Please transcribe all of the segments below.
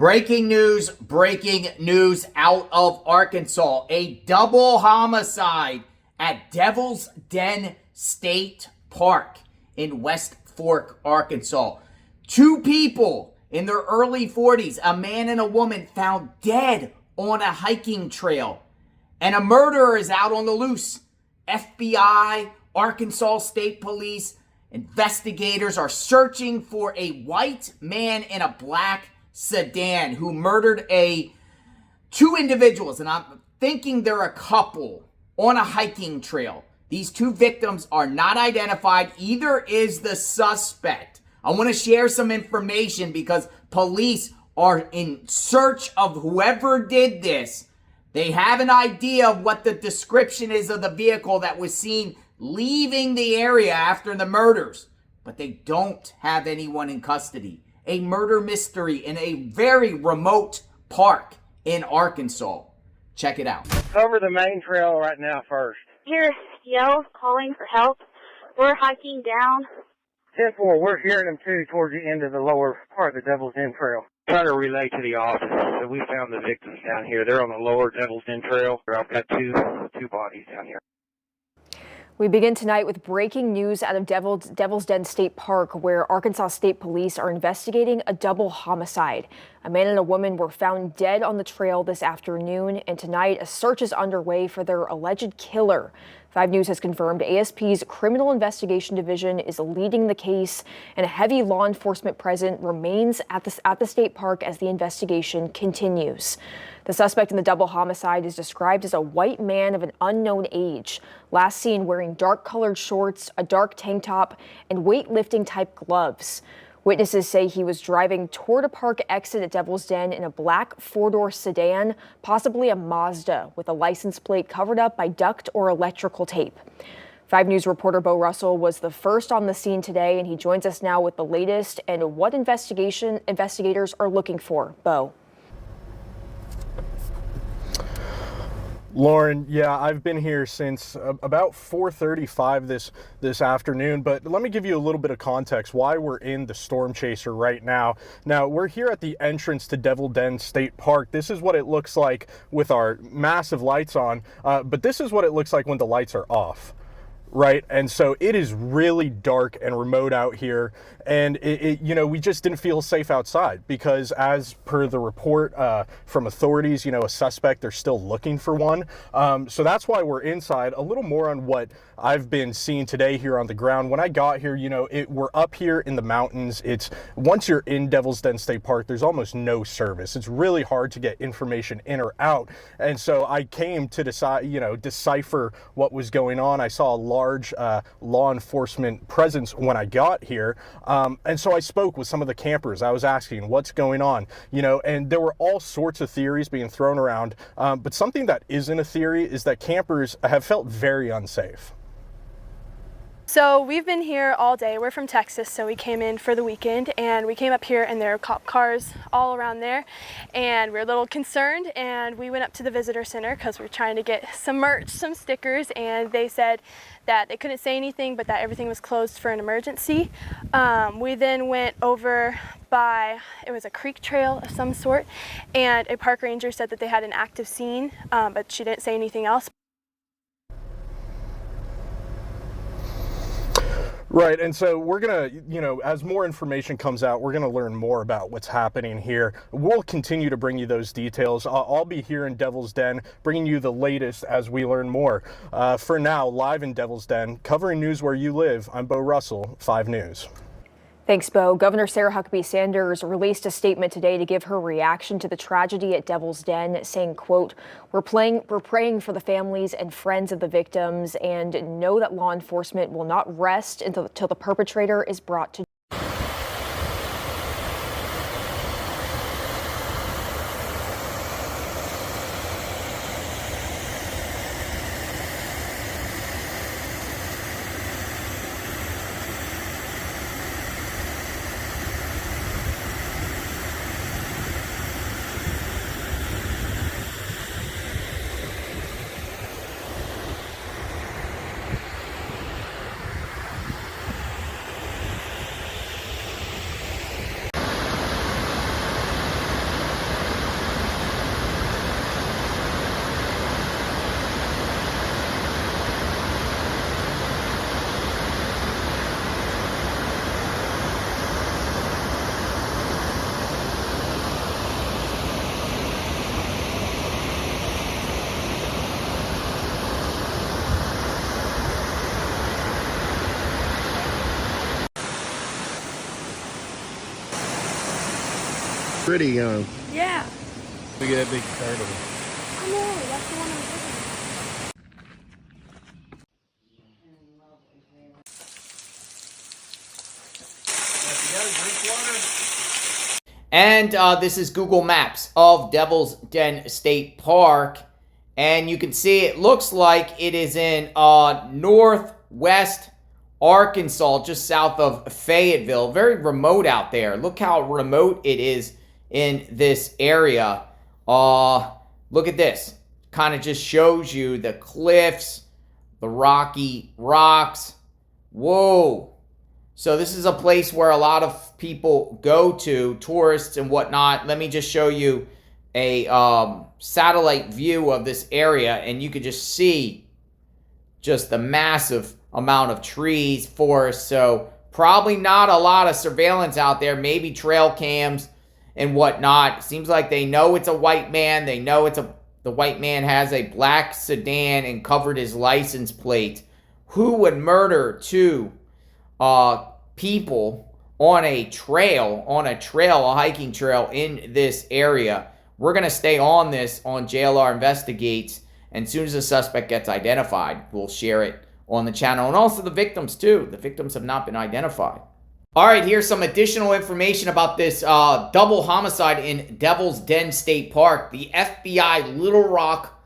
Breaking news out of Arkansas. A double homicide at Devil's Den State Park in West Fork, Arkansas. Two people in their early 40s, a man and a woman, found dead on a hiking trail. And a murderer is out on the loose. FBI, Arkansas State Police, investigators are searching for a white man in a black Sedan who murdered two individuals, and I'm thinking they're a couple, on a hiking trail. These two victims are not identified. Either is the suspect. I want to share some information because police are in search of whoever did this. They have an idea of what the description is of the vehicle that was seen leaving the area after the murders, but they don't have anyone in custody. A murder mystery in a very remote park in Arkansas. Check it out. Cover the main trail right now first. Hear yells calling for help. We're hiking down. 10-4, we're hearing them too towards the end of the lower part of the Devil's Den Trail. Trying to relay to the office that we found the victims down here. They're on the lower Devil's Den Trail. I've got two bodies down here. We begin tonight with breaking news out of Devil's Den State Park, where Arkansas State Police are investigating a double homicide. A man and a woman were found dead on the trail this afternoon, and tonight a search is underway for their alleged killer. 5 News has confirmed ASP's Criminal Investigation Division is leading the case, and a heavy law enforcement presence remains at the state park as the investigation continues. The suspect in the double homicide is described as a white man of an unknown age, last seen wearing dark-colored shorts, a dark tank top, and weightlifting-type gloves. Witnesses say he was driving toward a park exit at Devil's Den in a black 4-door sedan, possibly a Mazda, with a license plate covered up by duct or electrical tape. 5 News reporter Bo Russell was the first on the scene today, and he joins us now with the latest and what investigators are looking for. Bo. Lauren, yeah, I've been here since about 4:35 this afternoon, but let me give you a little bit of context why we're in the Storm Chaser right now. Now, we're here at the entrance to Devil's Den State Park. This is what it looks like with our massive lights on, but this is what it looks like when the lights are off. Right, and so it is really dark and remote out here, and we just didn't feel safe outside because, as per the report from authorities, a suspect, they're still looking for one. So that's why we're inside. A little more on what I've been seeing today here on the ground. When I got here, we're up here in the mountains. Once you're in Devil's Den State Park, there's almost no service. It's really hard to get information in or out, and so I came to decipher what was going on. I saw a large law enforcement presence when I got here, and so I spoke with some of the campers. I was asking what's going on, and there were all sorts of theories being thrown around, but something that isn't a theory is that campers have felt very unsafe. So we've been here all day. We're from Texas, so we came in for the weekend, and we came up here and there are cop cars all around there, and we're a little concerned, and we went up to the visitor center because we're trying to get some merch, some stickers, and they said that they couldn't say anything but that everything was closed for an emergency. We then went over by, it was a creek trail of some sort, and a park ranger said that they had an active scene, but she didn't say anything else. Right, and so we're gonna, as more information comes out, we're gonna learn more about what's happening here. We'll continue to bring you those details. I'll be here in Devil's Den, bringing you the latest as we learn more. For now, live in Devil's Den, covering news where you live, I'm Bo Russell, 5 News. Thanks, Bo. Governor Sarah Huckabee Sanders released a statement today to give her reaction to the tragedy at Devil's Den, saying, quote, we're praying for the families and friends of the victims and know that law enforcement will not rest until the perpetrator is brought to Pretty young. Yeah. Look at that big turtle. I know, that's the one I'm looking And this is Google Maps of Devil's Den State Park. And you can see it looks like it is in northwest Arkansas, just south of Fayetteville. Very remote out there. Look how remote it is in this area. Look at this. Kind of just shows you the cliffs, the rocky rocks. Whoa. So this is a place where a lot of people go to, tourists and whatnot. Let me just show you a satellite view of this area, and you could just see just the massive amount of trees, forests. So probably not a lot of surveillance out there, maybe trail cams and whatnot. Seems like they know it's a white man. They know the white man has a black sedan and covered his license plate. Who would murder two people on a trail, a hiking trail in this area? We're going to stay on this on JLR Investigates, and as soon as the suspect gets identified, we'll share it on the channel, and also the victims too. The victims have not been identified. All right, here's some additional information about this double homicide in Devil's Den State Park. The FBI Little Rock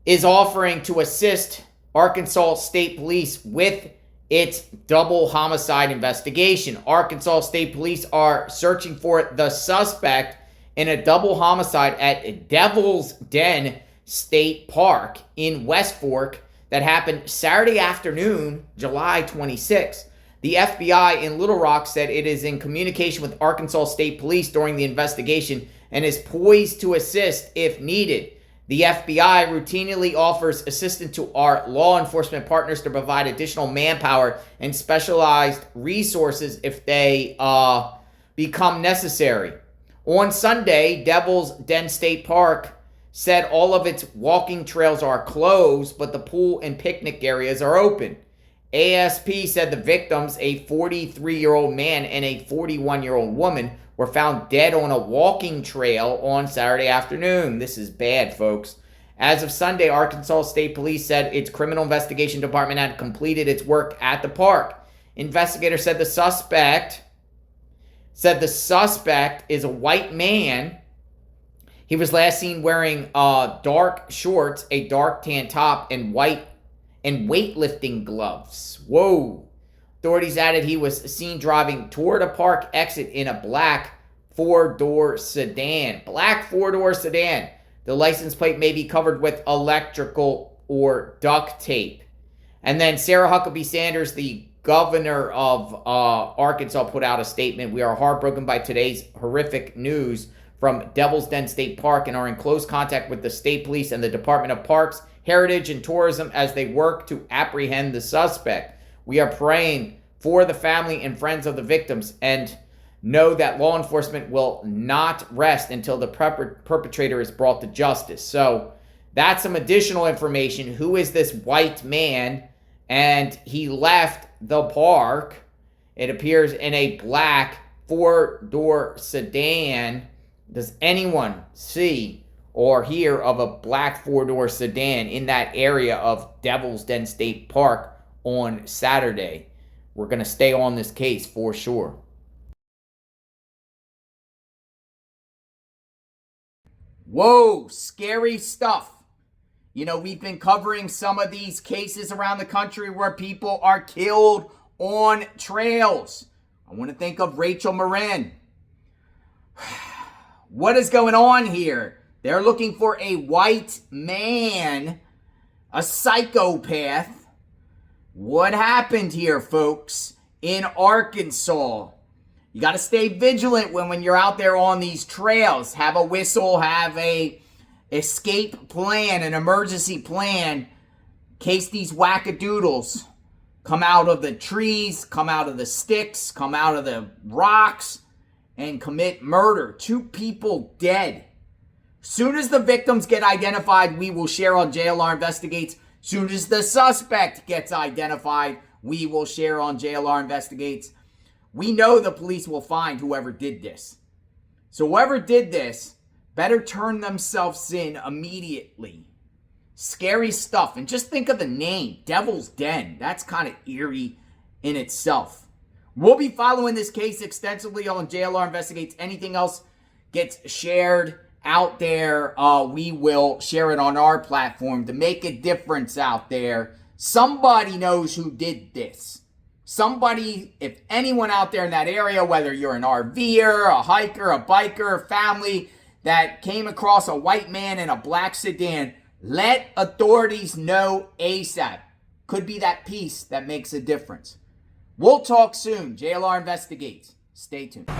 is offering to assist Arkansas State Police with its double homicide investigation. Arkansas State Police are searching for the suspect in a double homicide at Devil's Den State Park in West Fork that happened Saturday afternoon, July 26th. The FBI in Little Rock said it is in communication with Arkansas State Police during the investigation and is poised to assist if needed. The FBI routinely offers assistance to our law enforcement partners to provide additional manpower and specialized resources if they become necessary. On Sunday, Devil's Den State Park said all of its walking trails are closed, but the pool and picnic areas are open. ASP said the victims, a 43-year-old man and a 41-year-old woman, were found dead on a walking trail on Saturday afternoon. This is bad, folks. As of Sunday, Arkansas State Police said its criminal investigation department had completed its work at the park. Investigators said the suspect is a white man. He was last seen wearing dark shorts, a dark tan top, and weightlifting gloves. Whoa. Authorities added he was seen driving toward a park exit in a black four-door sedan. Black four-door sedan. The license plate may be covered with electrical or duct tape. And then Sarah Huckabee Sanders, the governor of Arkansas, put out a statement. We are heartbroken by today's horrific news from Devil's Den State Park and are in close contact with the state police and the Department of Parks, Heritage, and Tourism as they work to apprehend the suspect. We are praying for the family and friends of the victims and know that law enforcement will not rest until the perpetrator is brought to justice. So that's some additional information. Who is this white man? And he left the park. It appears in a black four-door sedan. Does anyone see or hear of a black four-door sedan in that area of Devil's Den State Park on Saturday? We're going to stay on this case for sure. Whoa, scary stuff. You know, we've been covering some of these cases around the country where people are killed on trails. I want to think of Rachel Morin. What is going on here? They're looking for a white man, a psychopath. What happened here, folks, in Arkansas? You got to stay vigilant when you're out there on these trails. Have a whistle, have a escape plan, an emergency plan, in case these wackadoodles come out of the trees, come out of the sticks, come out of the rocks, and commit murder. 2 people dead. Soon as the victims get identified, we will share on JLR Investigates. Soon as the suspect gets identified, we will share on JLR Investigates. We know the police will find whoever did this. So whoever did this better turn themselves in immediately. Scary stuff. And just think of the name, Devil's Den. That's kind of eerie in itself. We'll be following this case extensively on JLR Investigates. Anything else gets shared out there, we will share it on our platform to make a difference out there. Somebody knows who did this. Somebody, if anyone out there in that area, whether you're an RVer, a hiker, a biker, family that came across a white man in a black sedan, let authorities know ASAP. Could be that piece that makes a difference. We'll talk soon. JLR Investigates. Stay tuned.